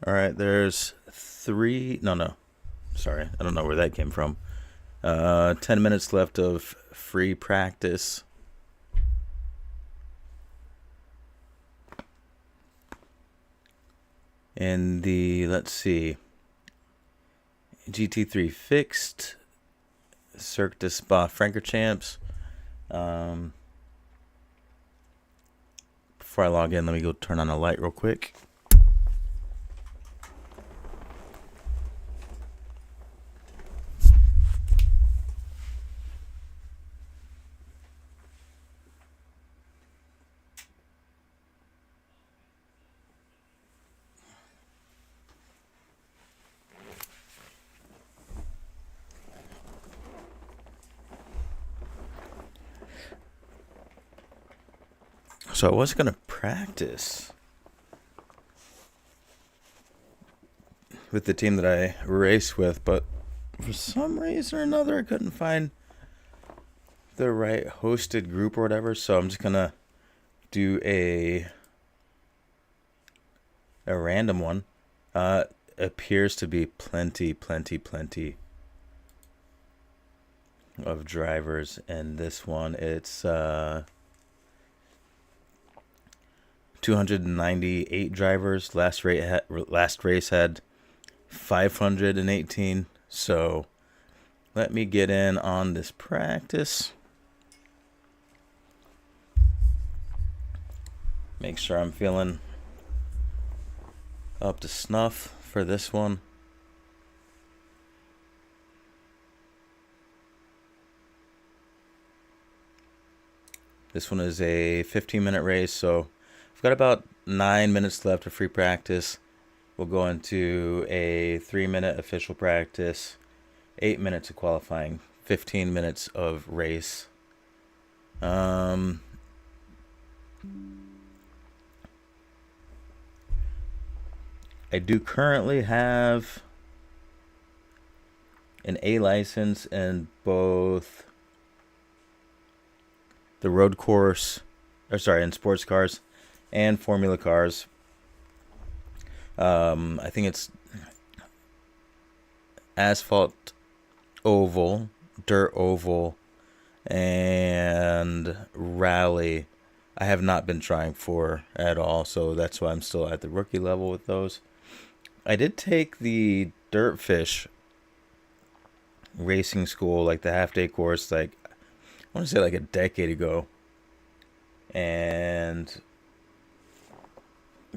All right, there's three. No. Sorry, I don't know where that came from. 10 minutes left of free practice. And let's see, GT3 fixed, Cirque du Spa Francorchamps. Before I log in, let me go turn on a light real quick. So I was going to practice with the team that I race with, but for some reason or another, I couldn't find the right hosted group or whatever. So I'm just going to do a random one. Appears to be plenty of drivers. And this one, it's 298 drivers. Last race had 518. So let me get in on this practice. Make sure I'm feeling up to snuff for this one. This one is a 15-minute race, so I've got about 9 minutes left of free practice. We'll go into a 3-minute official practice, 8 minutes of qualifying, 15 minutes of race. I do currently have an A license in both the road course, in sports cars and formula cars. I think it's asphalt oval, dirt oval, and rally. I have not been trying for at all, so that's why I'm still at the rookie level with those. I did take the Dirtfish racing school, like the half-day course, like I want to say like a decade ago, and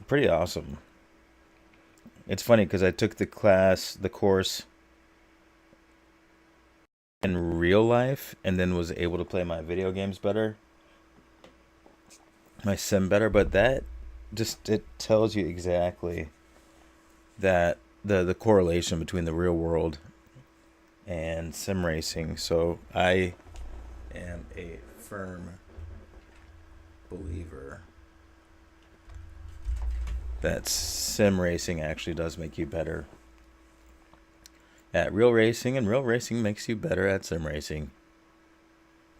pretty awesome. It's funny because I took the course in real life, and then was able to play my video games better, my sim better. But that it tells you exactly that the correlation between the real world and sim racing. So I am a firm believer that sim racing actually does make you better at real racing, and real racing makes you better at sim racing.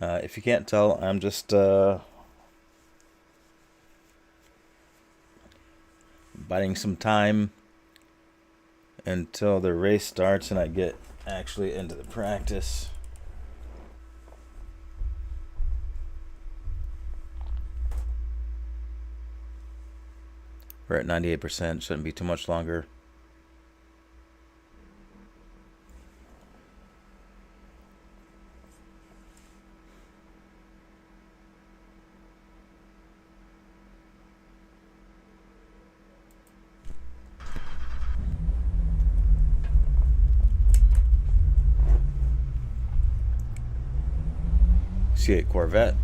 If you can't tell, I'm just biding some time until the race starts and I get actually into the practice. We're at 98%, shouldn't be too much longer. C8 Corvette.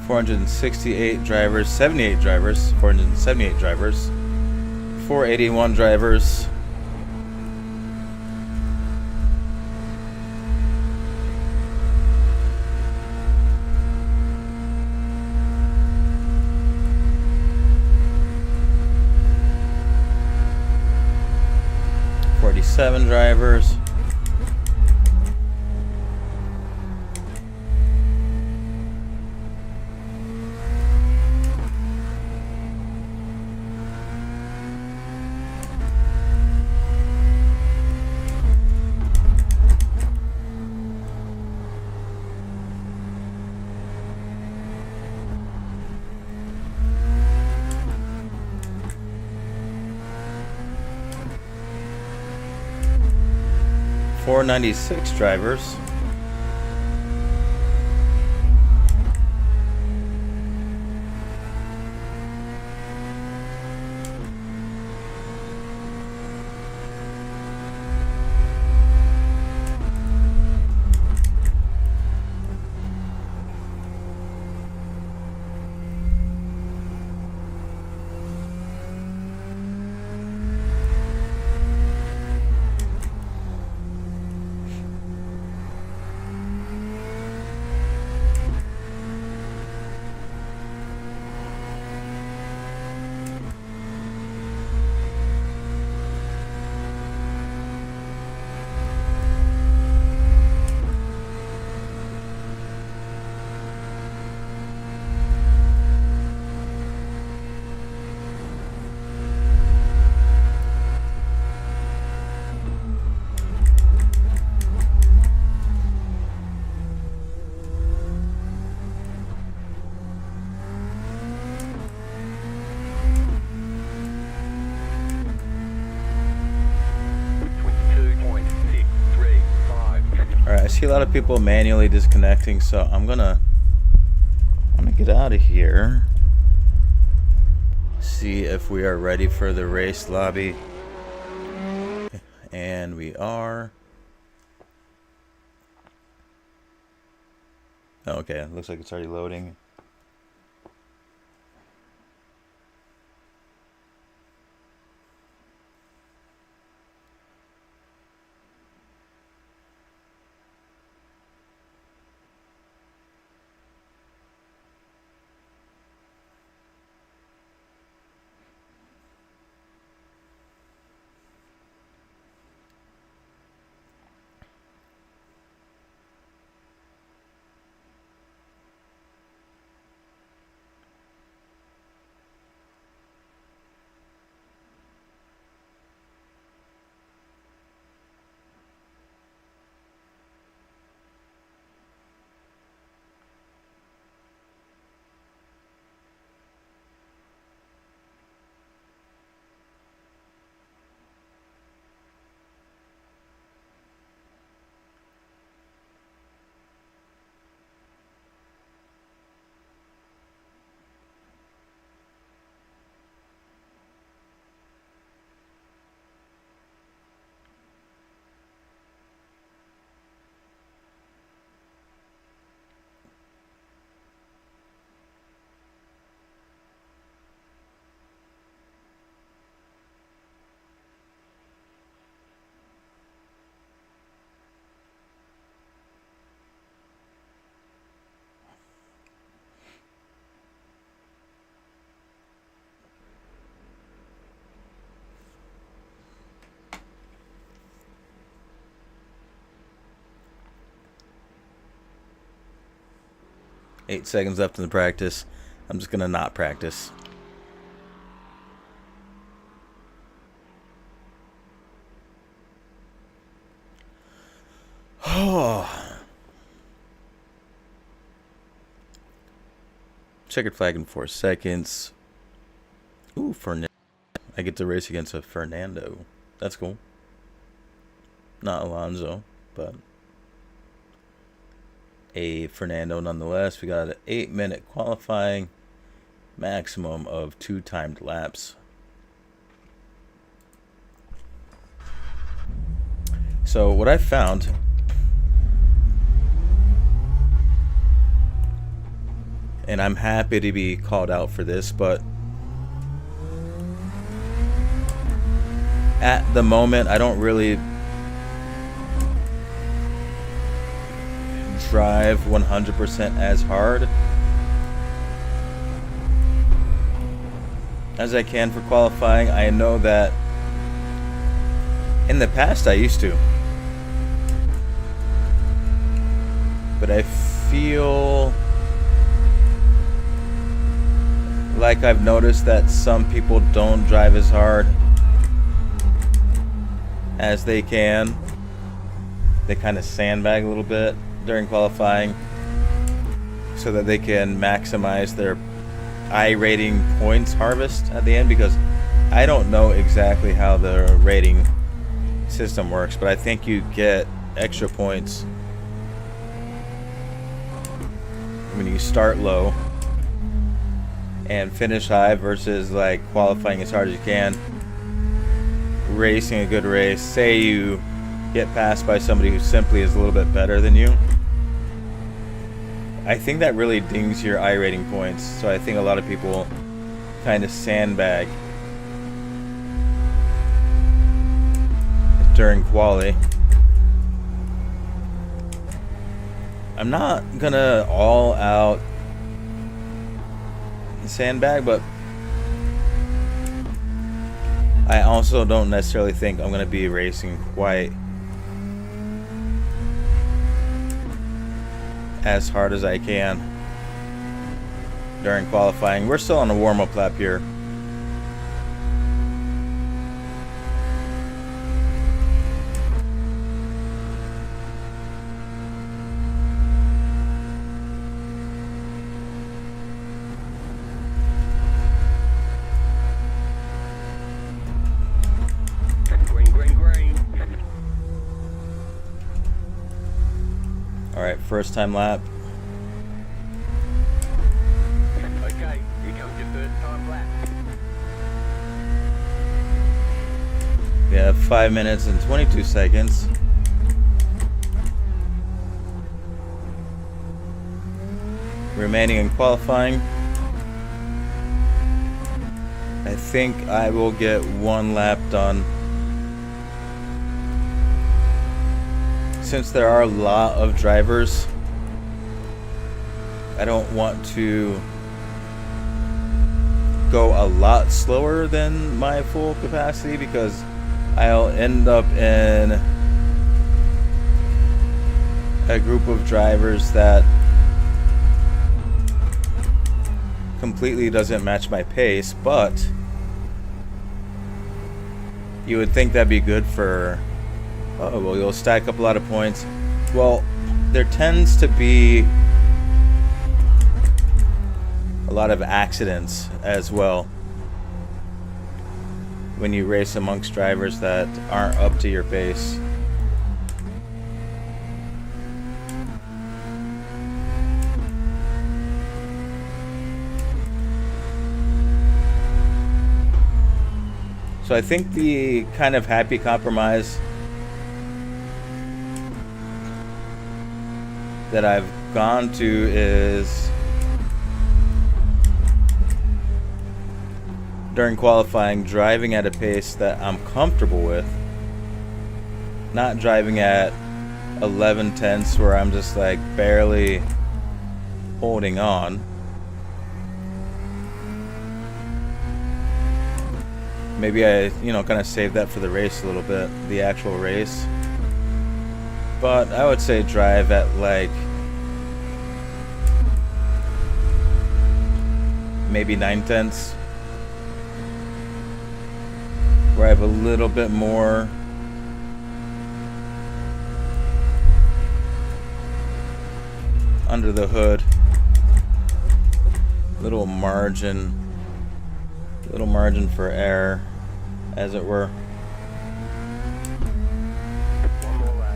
468 drivers, 78 drivers, 478 drivers, 481 drivers, 47 drivers, 496 drivers, 22.635. Alright, I see a lot of people manually disconnecting, so I'm gonna get out of here. See if we are ready for the race lobby. And we are. Okay, it looks like it's already loading. Eight seconds left in the practice. I'm just gonna not practice. Checkered flag in 4 seconds. Ooh, Fernando. I get to race against a Fernando. That's cool. Not Alonso, but a Fernando nonetheless. We got an 8-minute qualifying, maximum of 2 timed laps. So what I found and I'm happy to be called out for this, but at the moment I don't really drive 100% as hard as I can for qualifying. I know that in the past I used to, but I feel like I've noticed that some people don't drive as hard as they can. They kind of sandbag a little bit during qualifying so that they can maximize their irating points harvest at the end, because I don't know exactly how the rating system works, but I think you get extra points when you start low and finish high versus like qualifying as hard as you can, racing a good race. Say you get passed by somebody who simply is a little bit better than you, I think that really dings your irating points. So I think a lot of people kind of sandbag during quali. I'm not gonna all out sandbag, but I also don't necessarily think I'm gonna be racing quite as hard as I can during qualifying. We're still on a warm-up lap here. Alright, first time lap. Okay, here comes your first time lap. We have 5 minutes and 22 seconds. Remaining in qualifying. I think I will get one lap done. Since there are a lot of drivers, I don't want to go a lot slower than my full capacity, because I'll end up in a group of drivers that completely doesn't match my pace. But you would think that'd be good for, oh, well, you'll stack up a lot of points. Well, there tends to be a lot of accidents as well when you race amongst drivers that aren't up to your pace. So I think the kind of happy compromise that I've gone to is during qualifying, driving at a pace that I'm comfortable with, not driving at 11/10 where I'm just like barely holding on. Maybe I, kind of save that for the race a little bit, the actual race. But I would say drive at like maybe 9/10, where I have a little bit more under the hood, little margin for error, as it were. One more lap.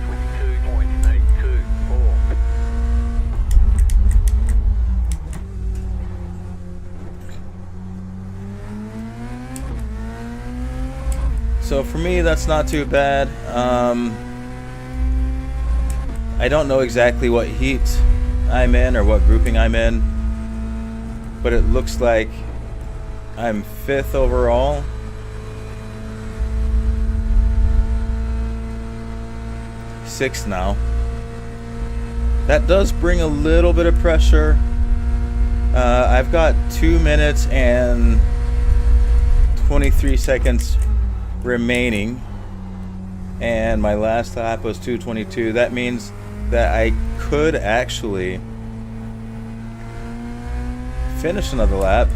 22.824. So for me, that's not too bad. I don't know exactly what heat I'm in or what grouping I'm in, but it looks like I'm 5th overall. Sixth now. That does bring a little bit of pressure. I've got 2 minutes and 23 seconds remaining, and my last lap was 2:22. That means that I could actually finish another lap.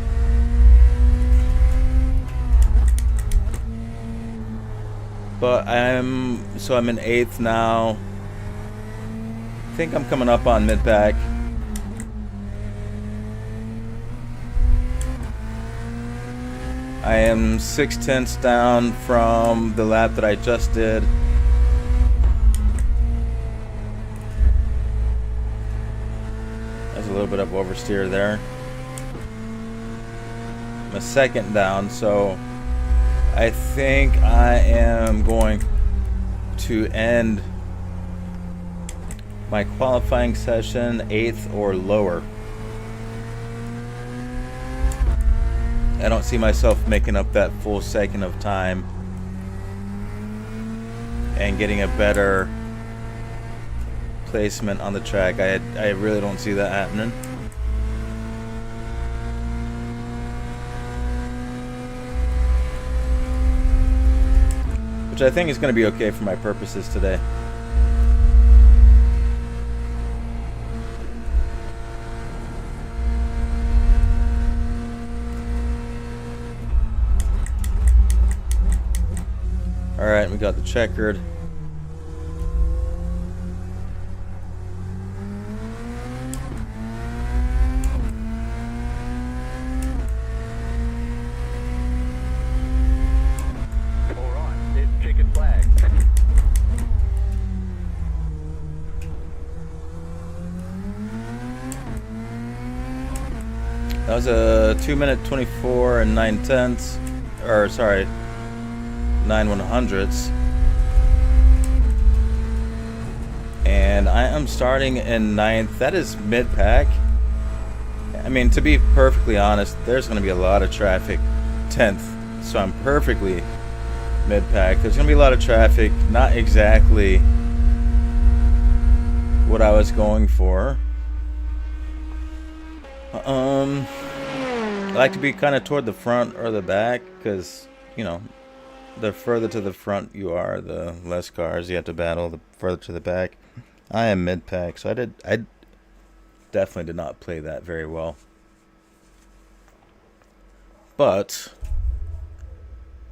But I'm in 8th now. I think I'm coming up on mid-pack. I am 6/10 down from the lap that I just did. There's a little bit of oversteer there. I'm a second down, so I think I am going to end my qualifying session 8th or lower. I don't see myself making up that full second of time and getting a better placement on the track. I really don't see that happening. Which I think is going to be okay for my purposes today. Alright, we got the checkered. That was a 2 minute 24 and 9/10, or sorry, 9/100ths. And I am starting in 9th. That is mid-pack. I mean, to be perfectly honest, there's going to be a lot of traffic 10th, so I'm perfectly mid-pack. There's going to be a lot of traffic, not exactly what I was going for. I like to be kind of toward the front or the back, because, you know, the further to the front you are, the less cars you have to battle. The further to the back. I am mid-pack, so I definitely did not play that very well. But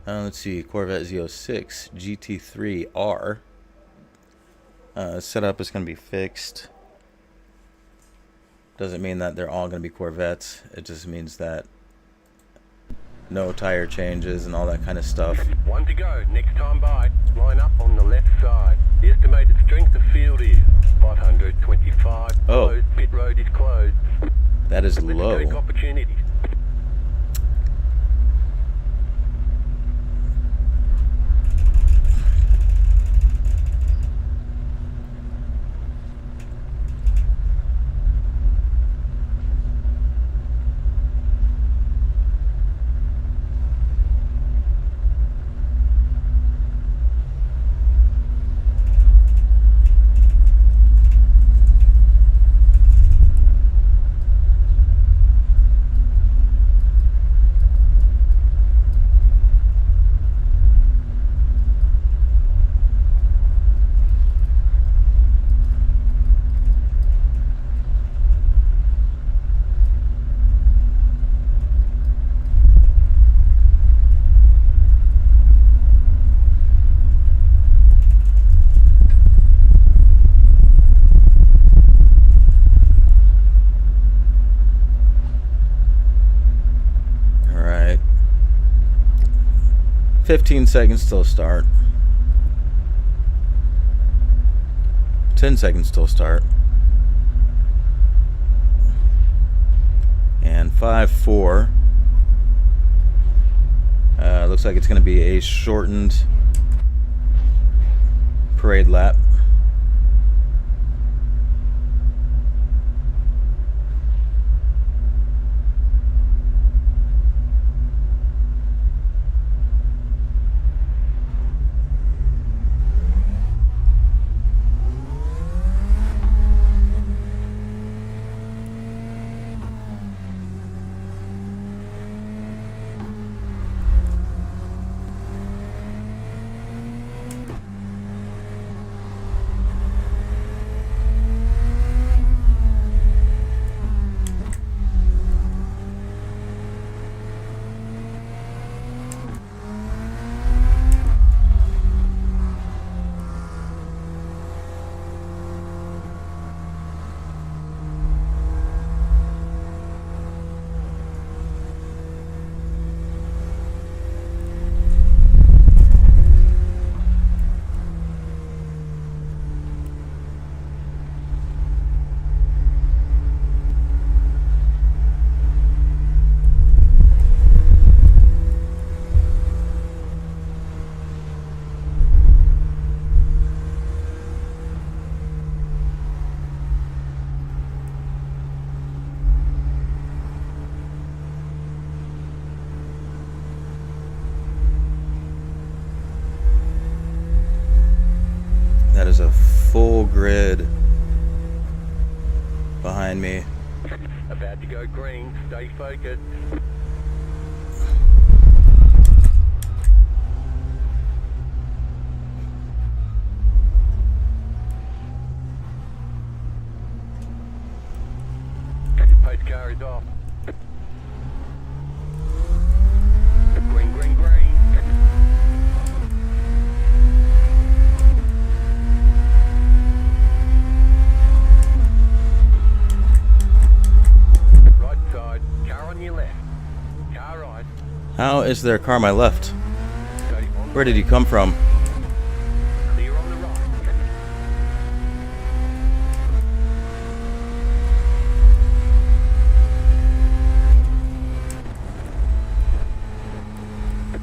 let's see, Corvette Z06 GT3R setup is going to be fixed. Doesn't mean that they're all going to be Corvettes. It just means that no tire changes and all that kind of stuff. One to go, next time by. Line up on the left side. The estimated strength of field is 525. Oh. Closed. Pit road is closed. That is low. Limited opportunities. All right. 15 seconds till start. 10 seconds till start. And 5-4. Looks like it's going to be a shortened parade lap. behind me. About to go green. Stay focused. Pace car is off. Green, green, green. Right side. Car on your left. Car right. How is there a car on my left? Stay on Where did he come from? clear on the right.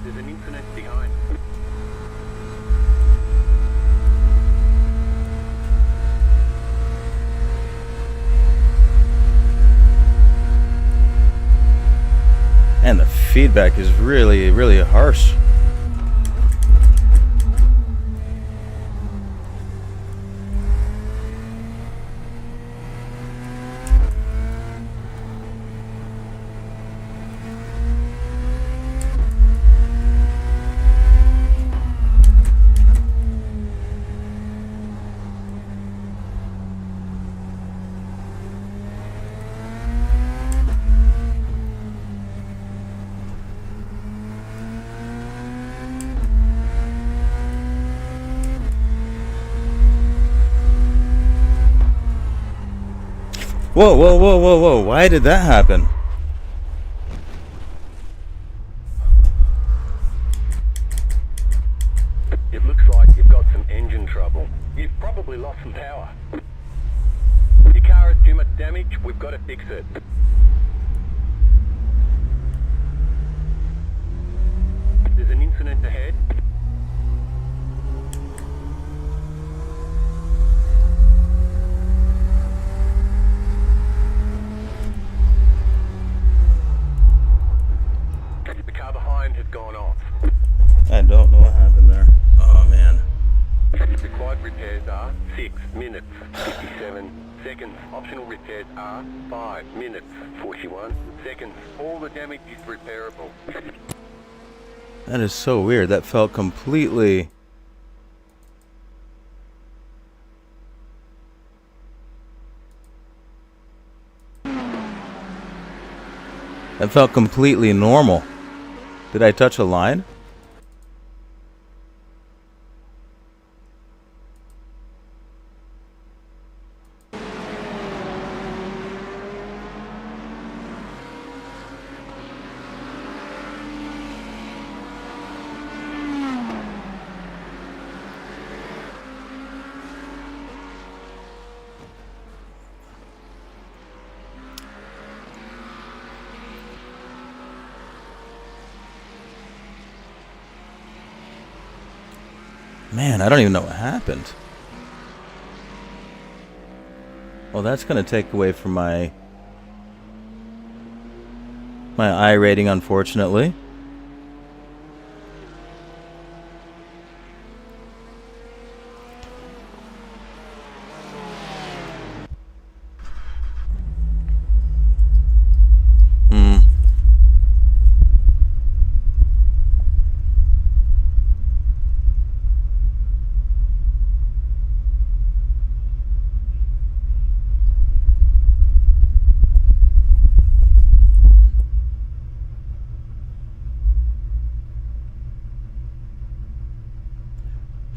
There's an incident behind. And the feedback is really, really harsh. Whoa, whoa, whoa, whoa, whoa. Why did that happen? It looks like you've got some engine trouble. You've probably lost some power. Your car has too much damage. We've got to fix it. There's an incident ahead. The car behind has gone off. I don't know what happened there. Oh, man. Required repairs are 6 minutes, 57 seconds. Optional repairs are 5 minutes, 41 seconds. All the damage is repairable. That is so weird. That felt completely... That felt completely normal. Did I touch a line? Man, I don't even know what happened. Well, that's going to take away from my I rating, unfortunately.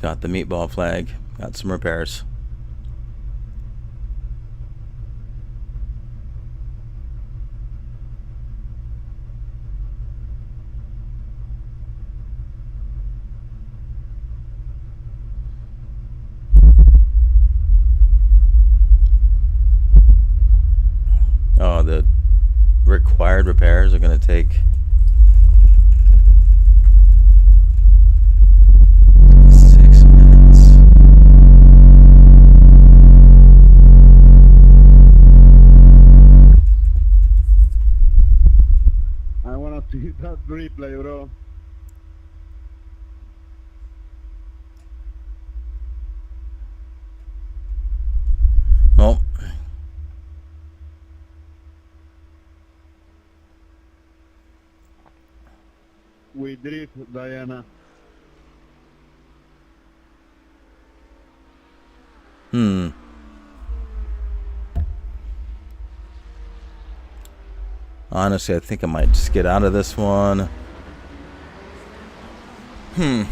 Got the meatball flag. Got some repairs. Oh, the required repairs are going to take 6 minutes. I wanna see that replay, bro. Well, we drift, Diana. Honestly, I think I might just get out of this one. Ooh.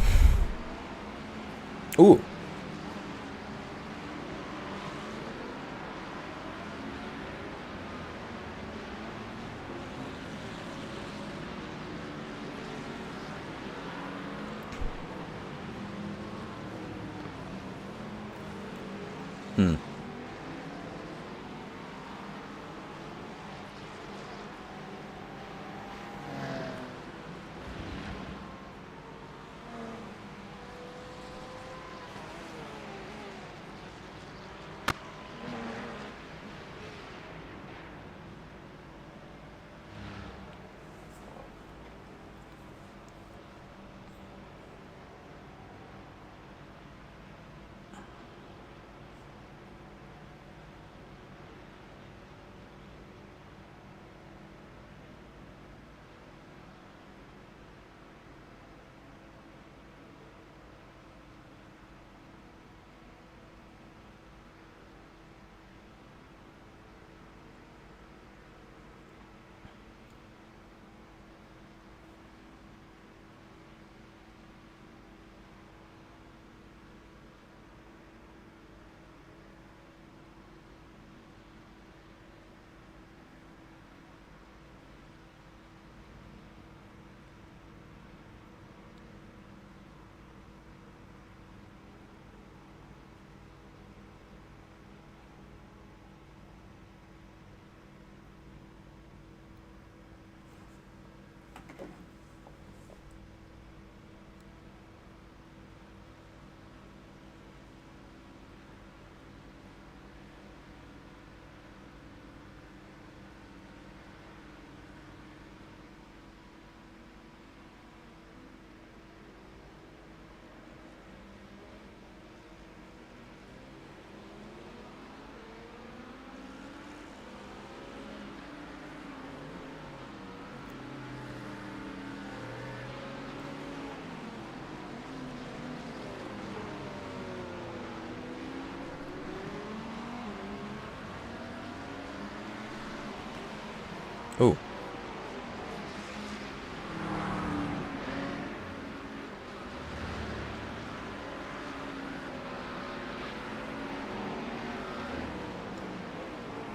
Ooh.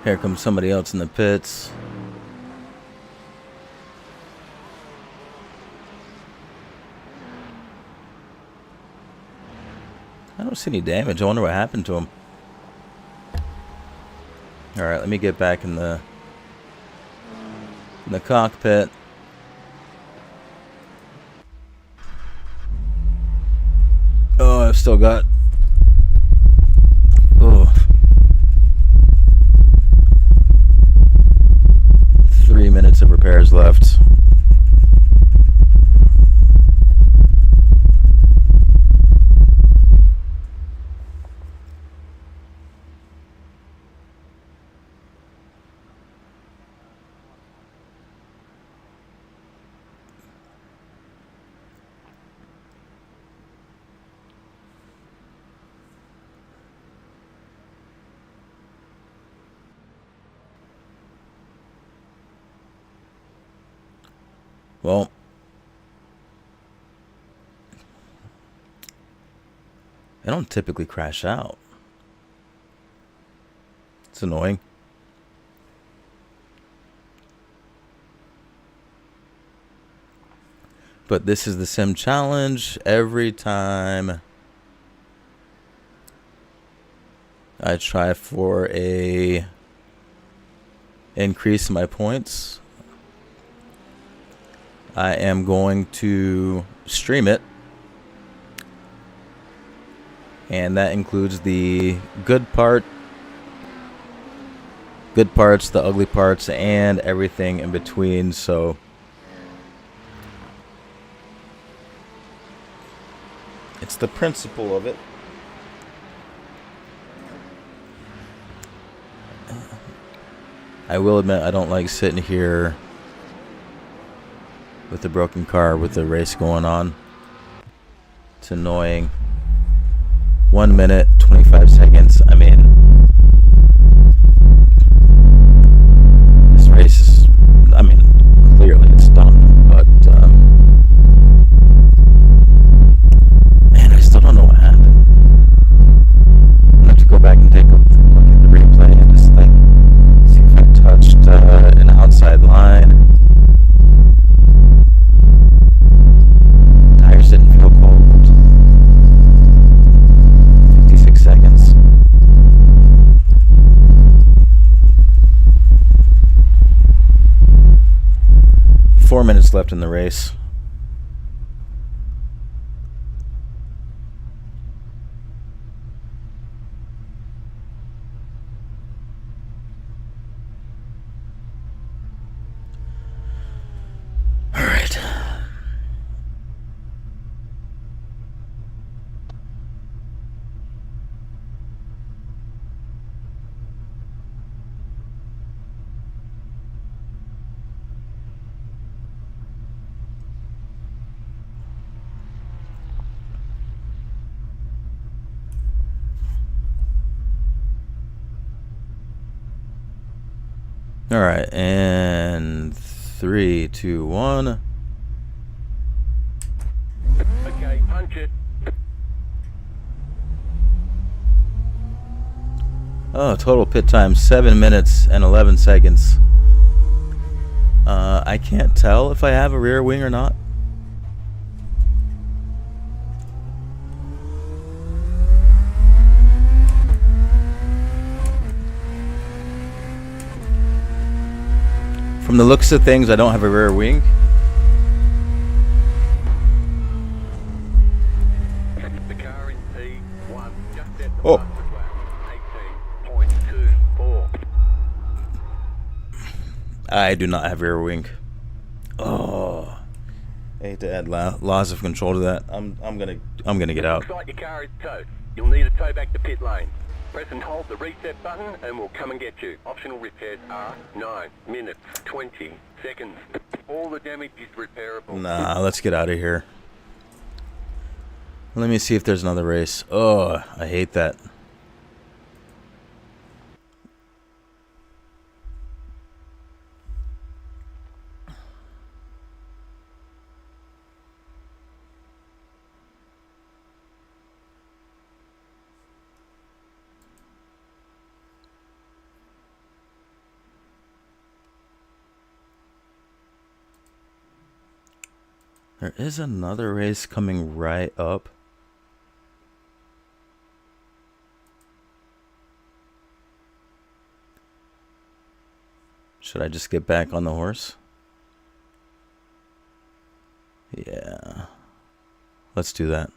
Here comes somebody else in the pits. I don't see any damage. I wonder what happened to him. Alright, let me get back in the cockpit. Oh, I've still got 3 minutes of repairs left. Well, I don't typically crash out. It's annoying. But this is the sim challenge. Every time I try for a increase in my points, I am going to stream it, and that includes the good parts, the ugly parts, and everything in between. So it's the principle of it. I will admit I don't like sitting here with the broken car with the race going on. It's annoying. 1 minute, 25 seconds. I mean, this race is, I mean, clearly it's done, but, man, I still don't know what happened. I'm gonna have to go back and take a look at the replay and just, like, see if I touched an outside line. Tires didn't feel cold. 56 seconds. Four minutes left in the race. All right. All right, and 3, 2, 1. Okay, punch it. Oh, total pit time 7 minutes and 11 seconds. I can't tell if I have a rear wing or not. From the looks of things, I don't have a rear wing. The car in P1 just at the Oh. fastest lap. 18.24. I do not have rear wing. Oh, I hate to add laws of control to that. I'm gonna get out. Looks like your car is towed. You'll need a tow back to pit lane. Press and hold the reset button and we'll come and get you. Optional repairs are 9 minutes, 20 seconds. All the damage is repairable. Nah, let's get out of here. Let me see if there's another race. Oh, I hate that. There is another race coming right up. Should I just get back on the horse? Yeah. Let's do that.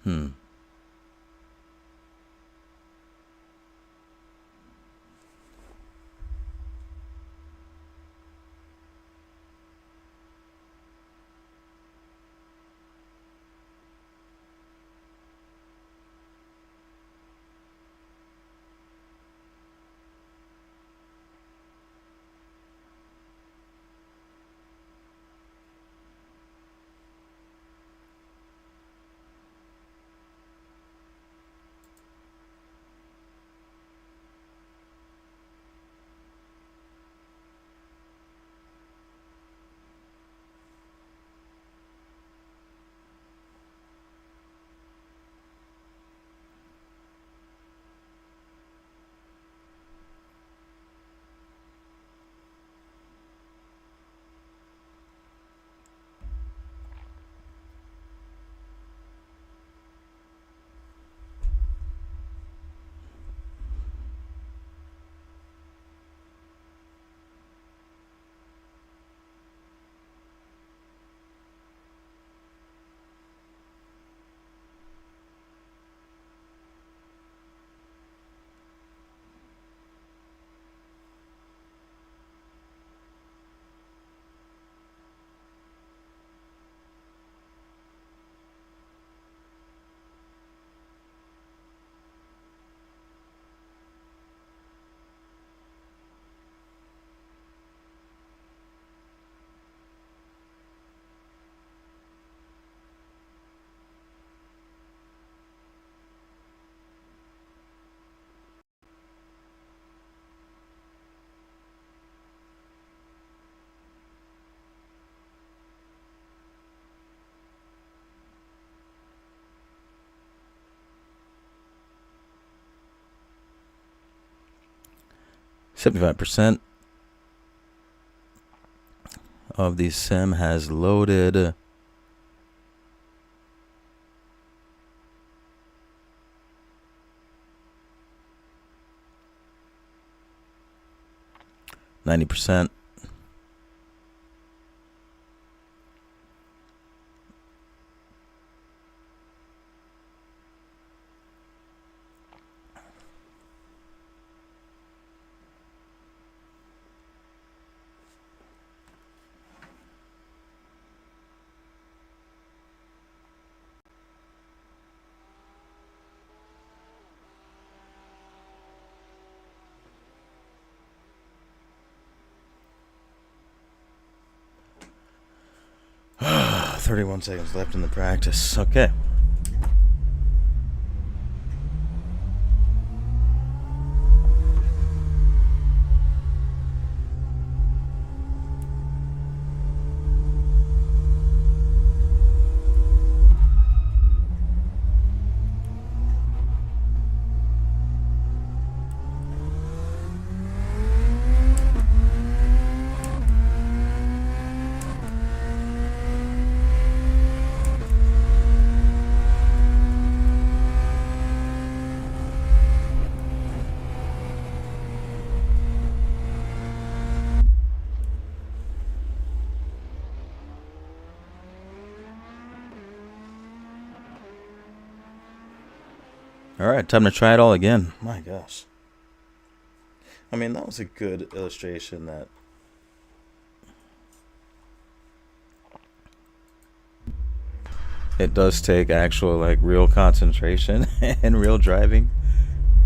Hmm. 75% of the sim has loaded. %. Ah, 31 seconds left in the practice. Okay. All right, time to try it all again. My gosh. I mean, that was a good illustration that it does take actual, like, real concentration and real driving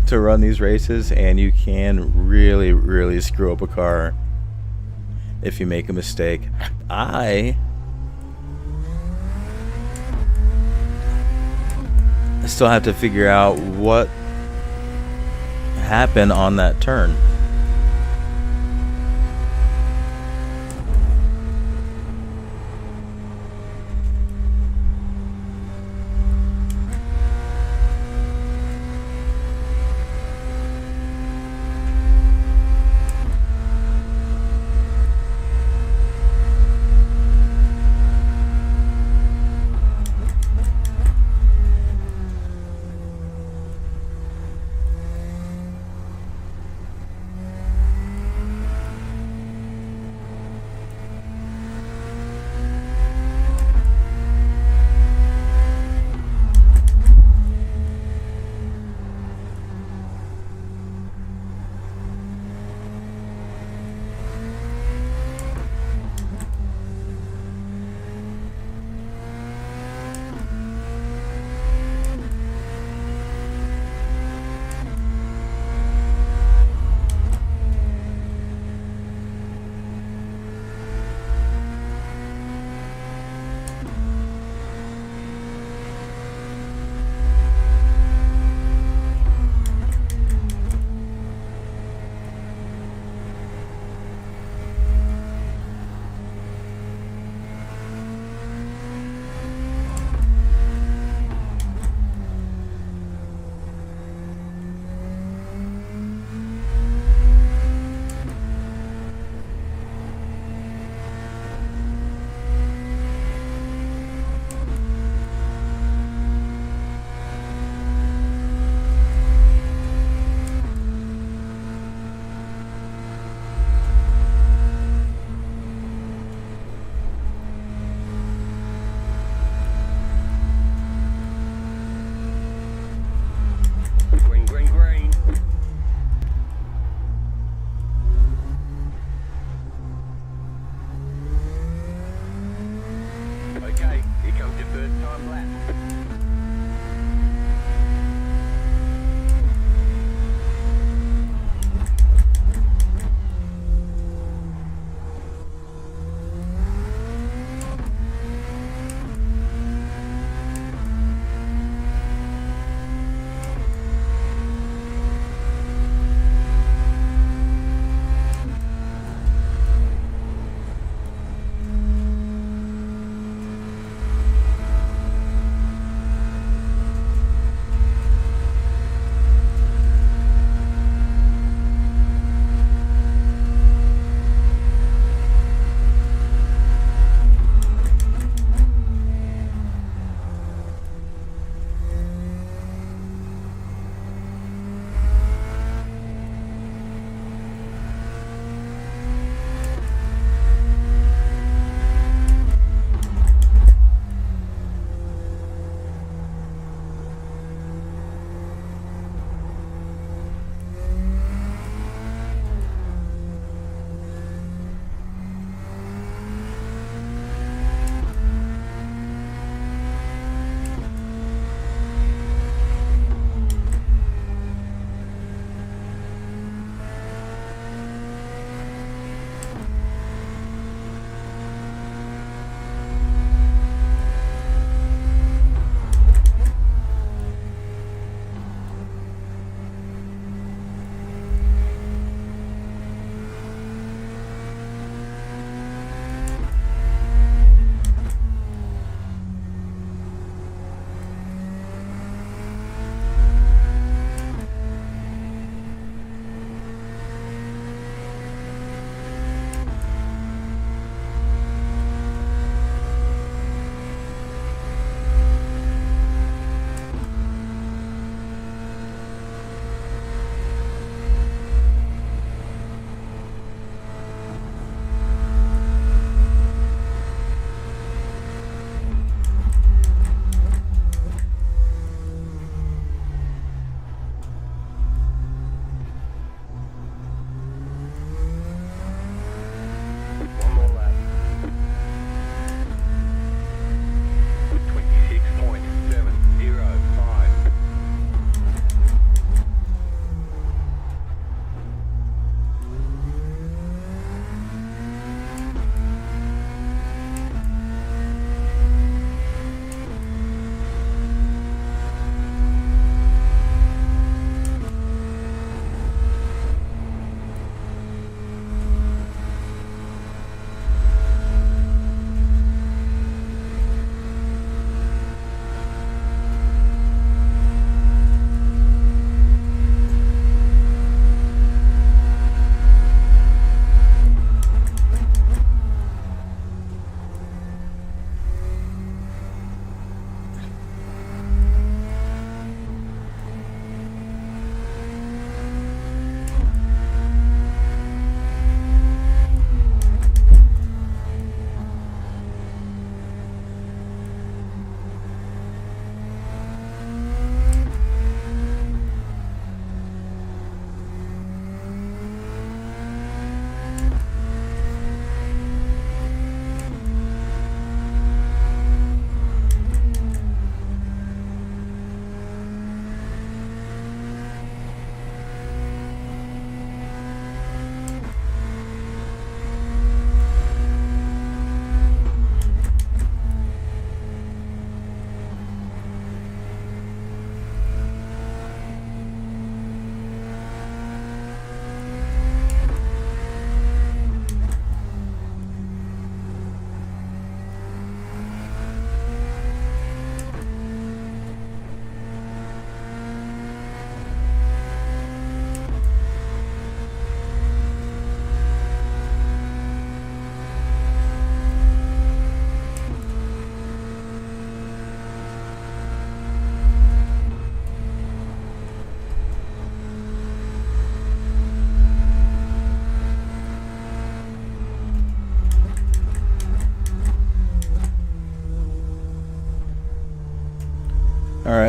to run these races, and you can really, really screw up a car if you make a mistake. I still have to figure out what happened on that turn.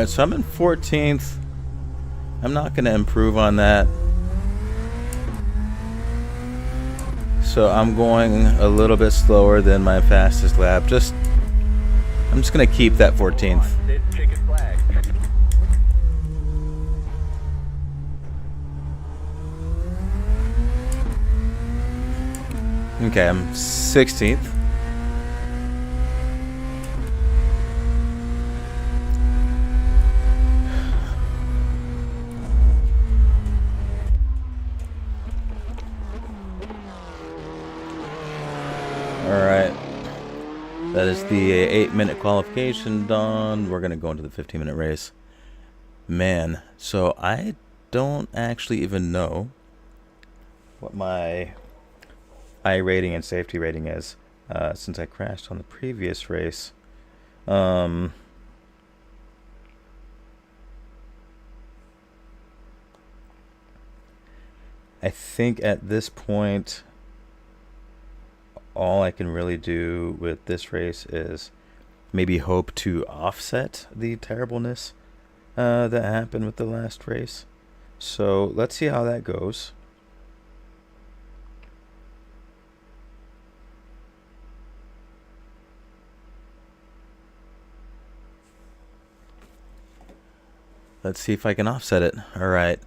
Alright, so I'm in 14th. I'm not going to improve on that. So I'm going a little bit slower than my fastest lap. I'm just going to keep that 14th. Checkered flag. Okay, I'm 16th. Alright. That is the 8-minute qualification done. We're going to go into the 15-minute race. Man, so I don't actually even know what my irating and safety rating is since I crashed on the previous race. I think at this point all I can really do with this race is maybe hope to offset the terribleness that happened with the last race. So let's see how that goes. Let's see if I can offset it. All right.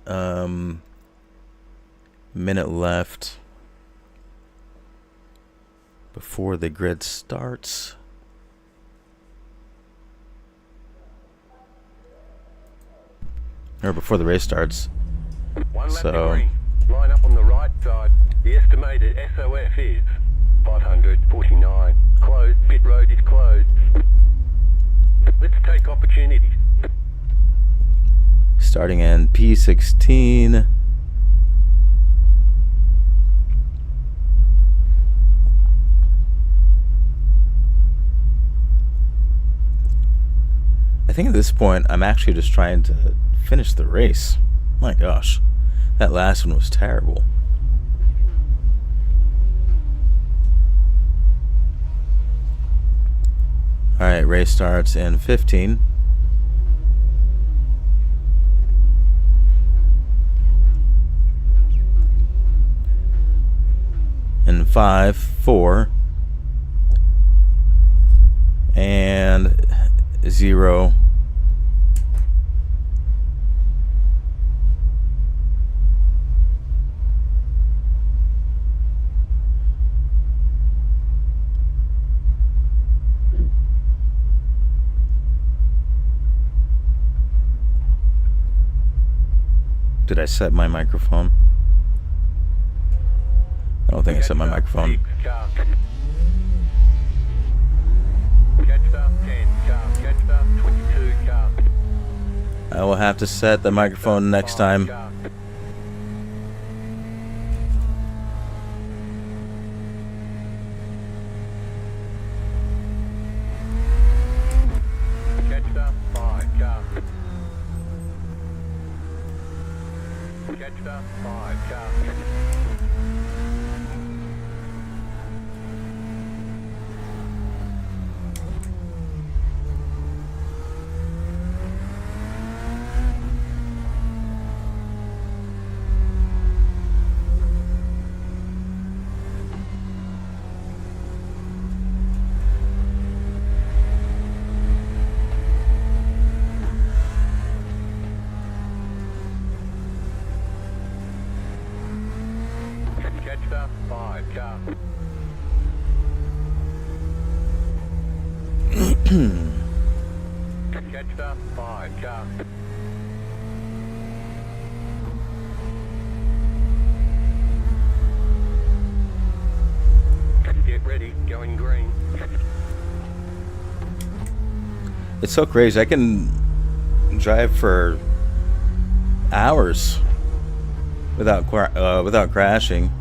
Minute left before the grid starts. Or before the race starts. One lap to So green. Line up on the right side. The estimated SOF is 549. Closed. Pit road is closed. Let's take opportunities. starting in P16. I think at this point I'm actually just trying to finish the race. My gosh, that last one was terrible. Alright, race starts in 15. In 5, 4, and 0. Did I set my microphone? I don't think I set my microphone. I will have to set the microphone next time. Get ready, going green. It's so crazy. I can drive for hours without crashing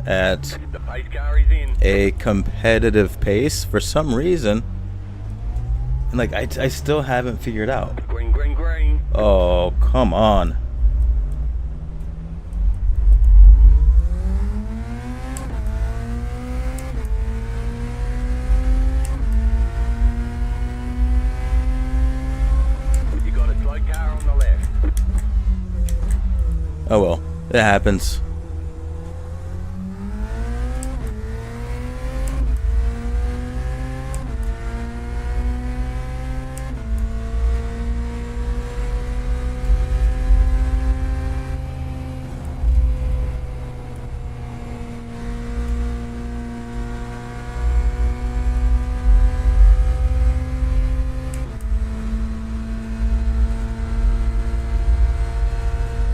at The pace car is in. a competitive pace for some reason. And like I still haven't figured out. Green, green, green. Oh, come on. Oh well, it happens.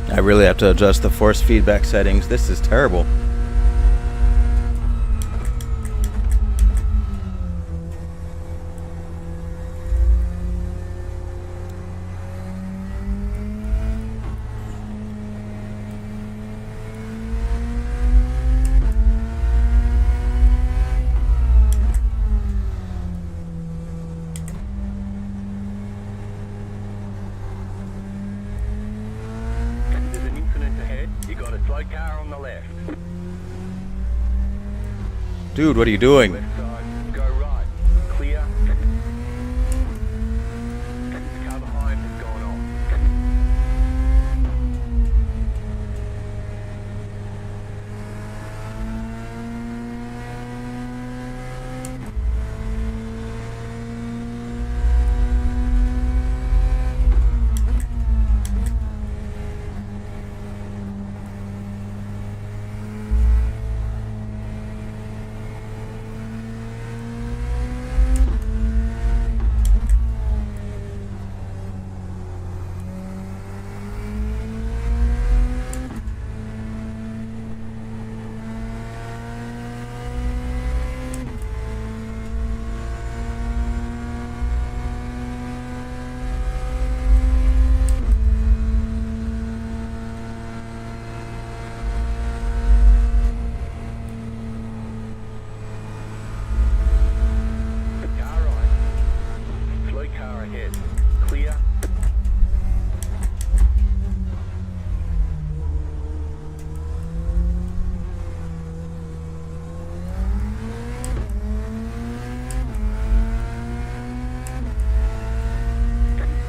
I really have to adjust the force feedback settings. This is terrible. There's an incident ahead. You got a slow car on the left. Dude, what are you doing? Left side, go right. Clear. The car behind has gone off. Car right. Slow car ahead. Clear.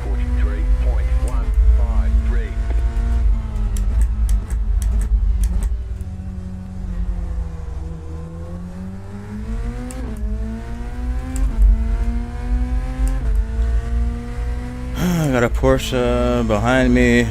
.153. I got a Porsche behind me.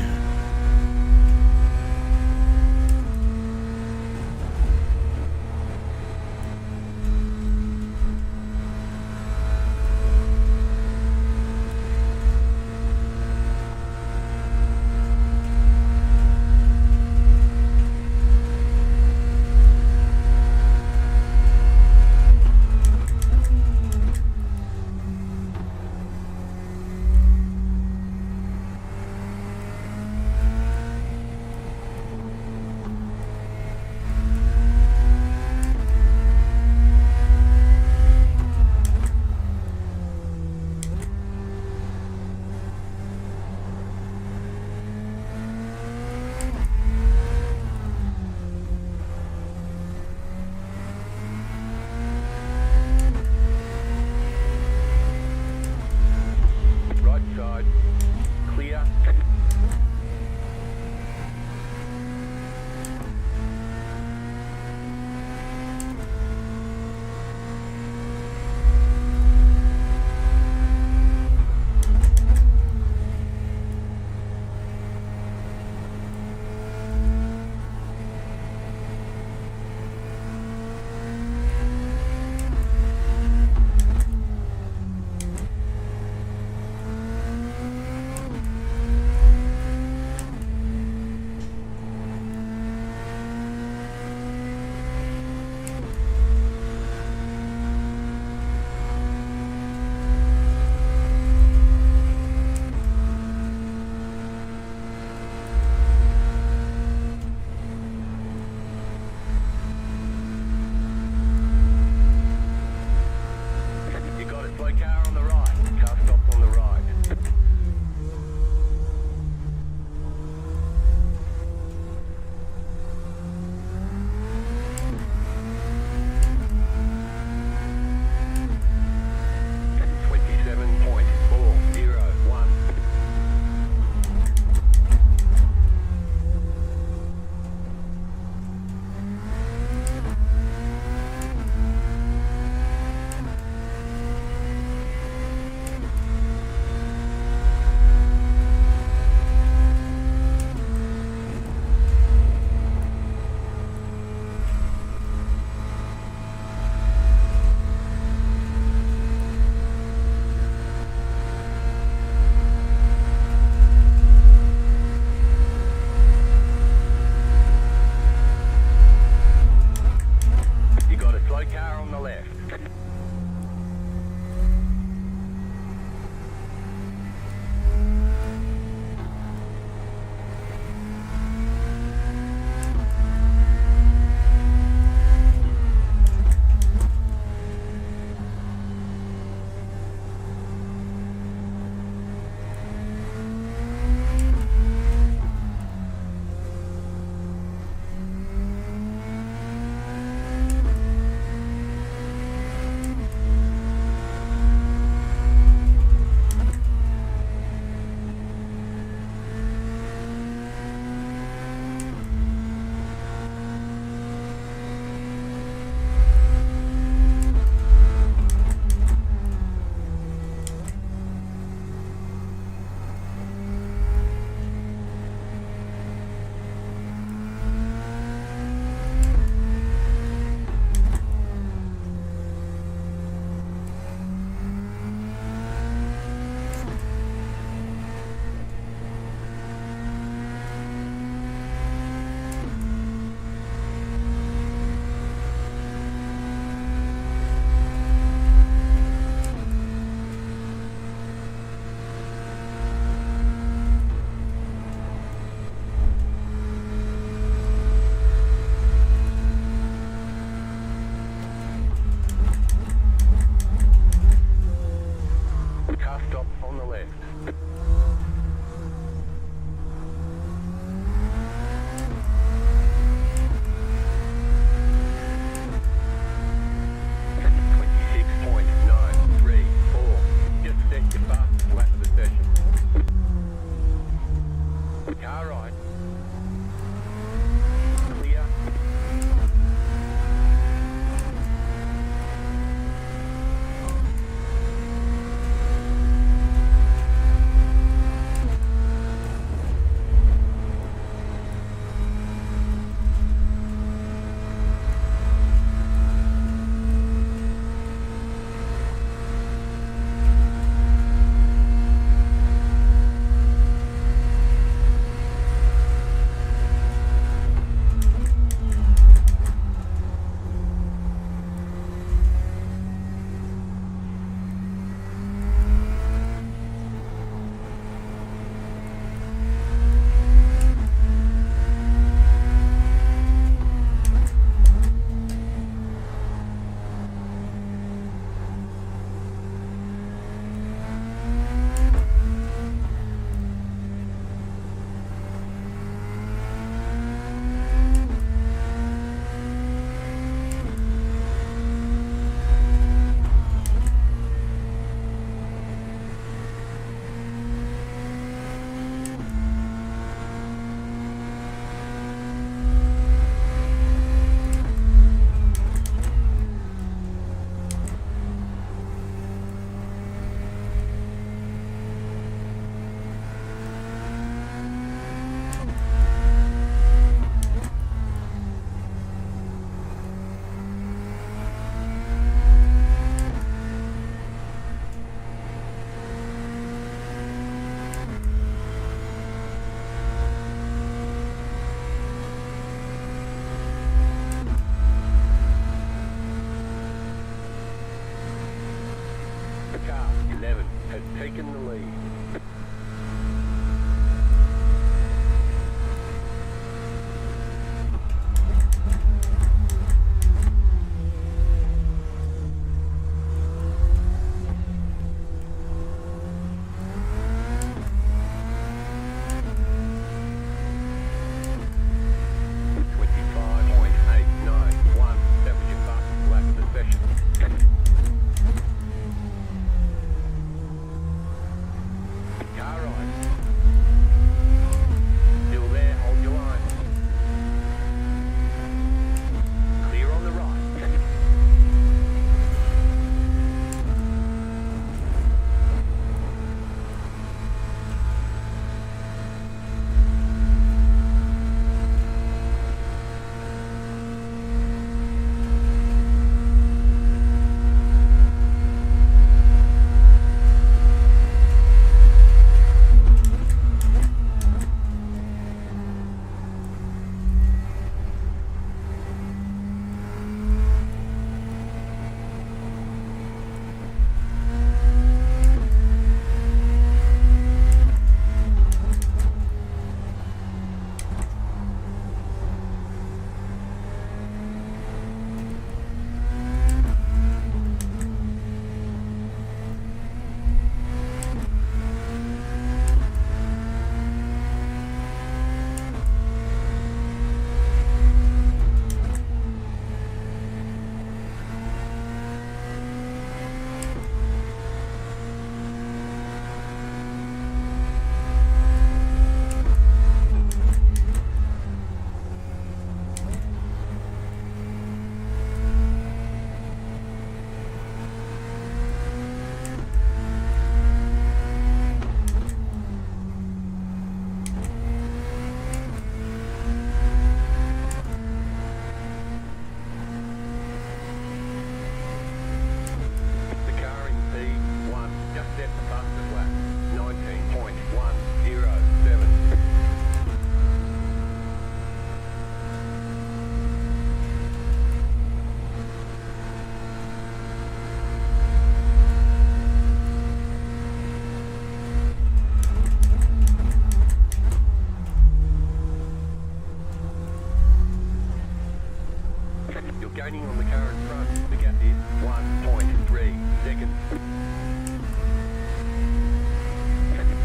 Gaining on the car in front. The gap is 1.3 seconds.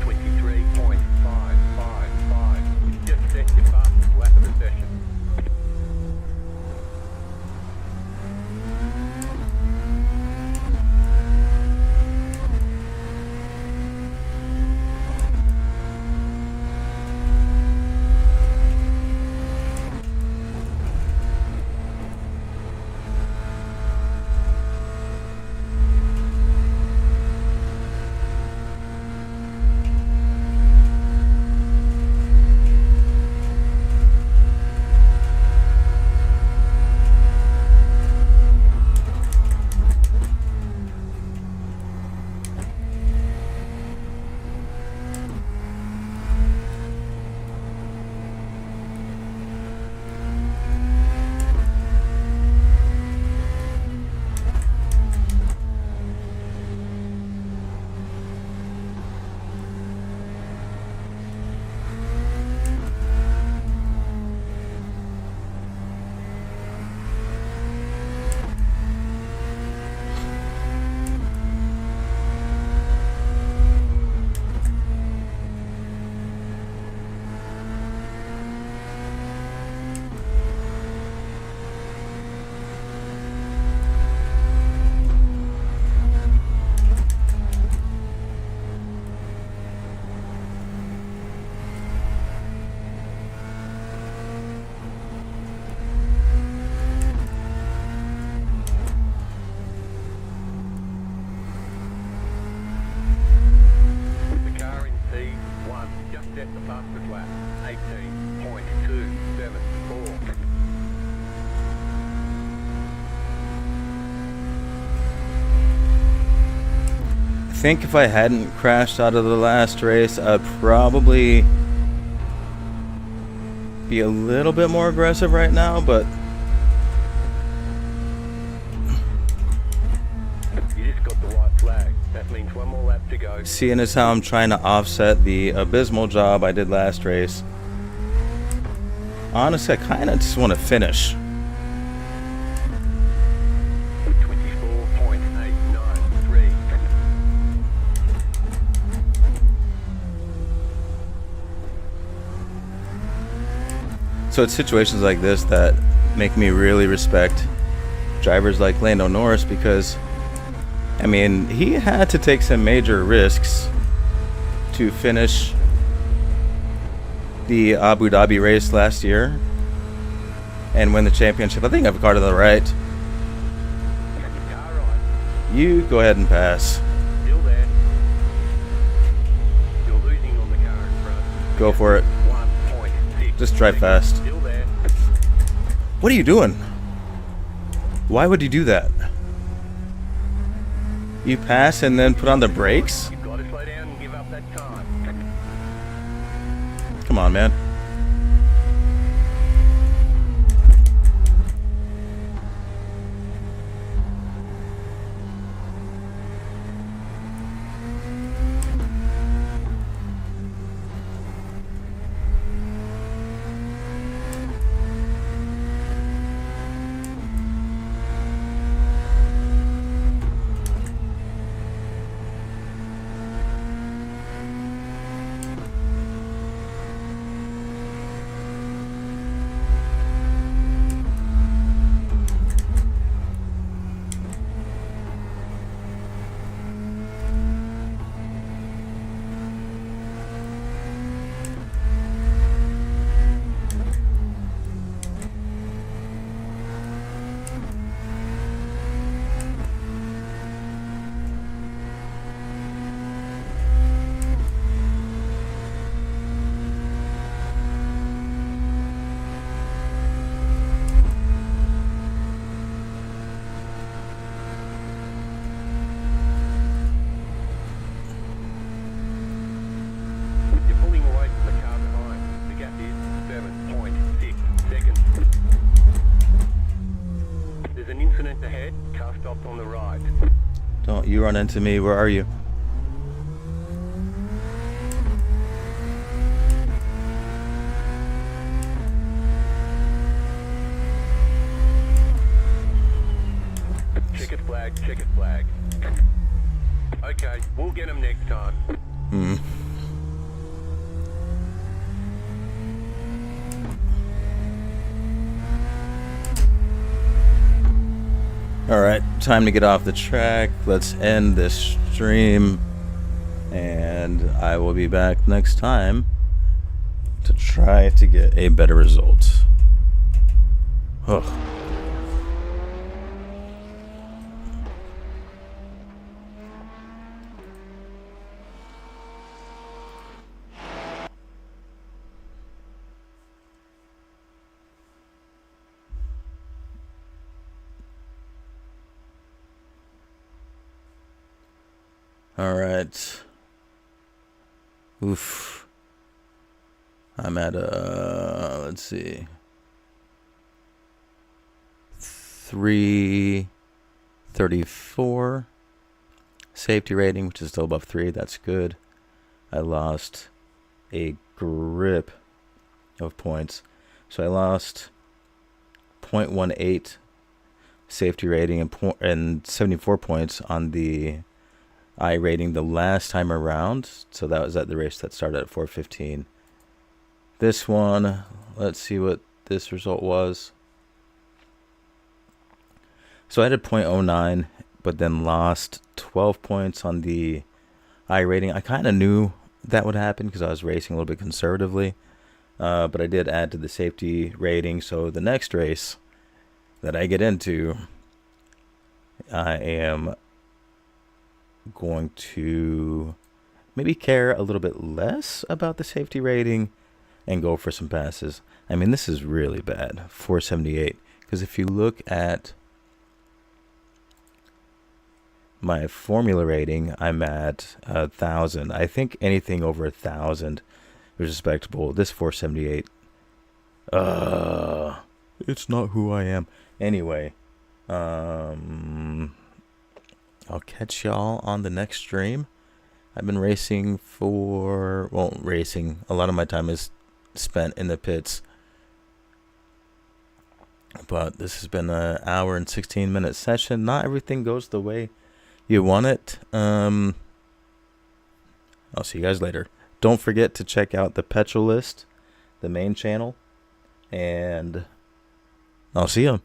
23.555. You've just set your fastest lap of the session. Set the fastest lap, 18.274. I think if I hadn't crashed out of the last race, I'd probably be a little bit more aggressive right now, but you just got the white flag. That means one more lap to go. seeing as how I'm trying to offset the abysmal job I did last race, honestly, I kind of just want to finish. 24.893. So it's situations like this that make me really respect drivers like Lando Norris, because I mean, he had to take some major risks to finish the Abu Dhabi race last year and win the championship. I think I have a car to the right. Car right. You go ahead and pass. Still there. You're losing on the car in front. Go for it. 1.6. Just drive fast. Still there. What are you doing? Why would you do that? You pass and then put on the brakes? You've got to slow down and give up that time. Come on, man. Don't you run into me. Where are you? checkered flag. Okay, we'll get them next time. Alright, time to get off the track. Let's end this stream. And I will be back next time to try to get a better result. Oh. Alright. Oof. I'm at let's see. 334 safety rating, which is still above 3. That's good. I lost a grip of points. So I lost 0.18 safety rating and 74 points on the irating the last time around. So that was at the race that started at 4:15. This one, let's see what this result was. So I did 0.09, but then lost 12 points on the irating. I kind of knew that would happen because I was racing a little bit conservatively, but I did add to the safety rating. So the next race that I get into, I am going to maybe care a little bit less about the safety rating and go for some passes. I mean, this is really bad, 478, because if you look at my formula rating, I'm at 1,000. I think anything over 1,000 is respectable. This 478, it's not who I am. Anyway, I'll catch y'all on the next stream. I've been racing a lot of my time is spent in the pits, but this has been an hour and 16-minute session. Not everything goes the way you want it. I'll see you guys later. Don't forget to check out the Petrol list, the main channel, and I'll see you.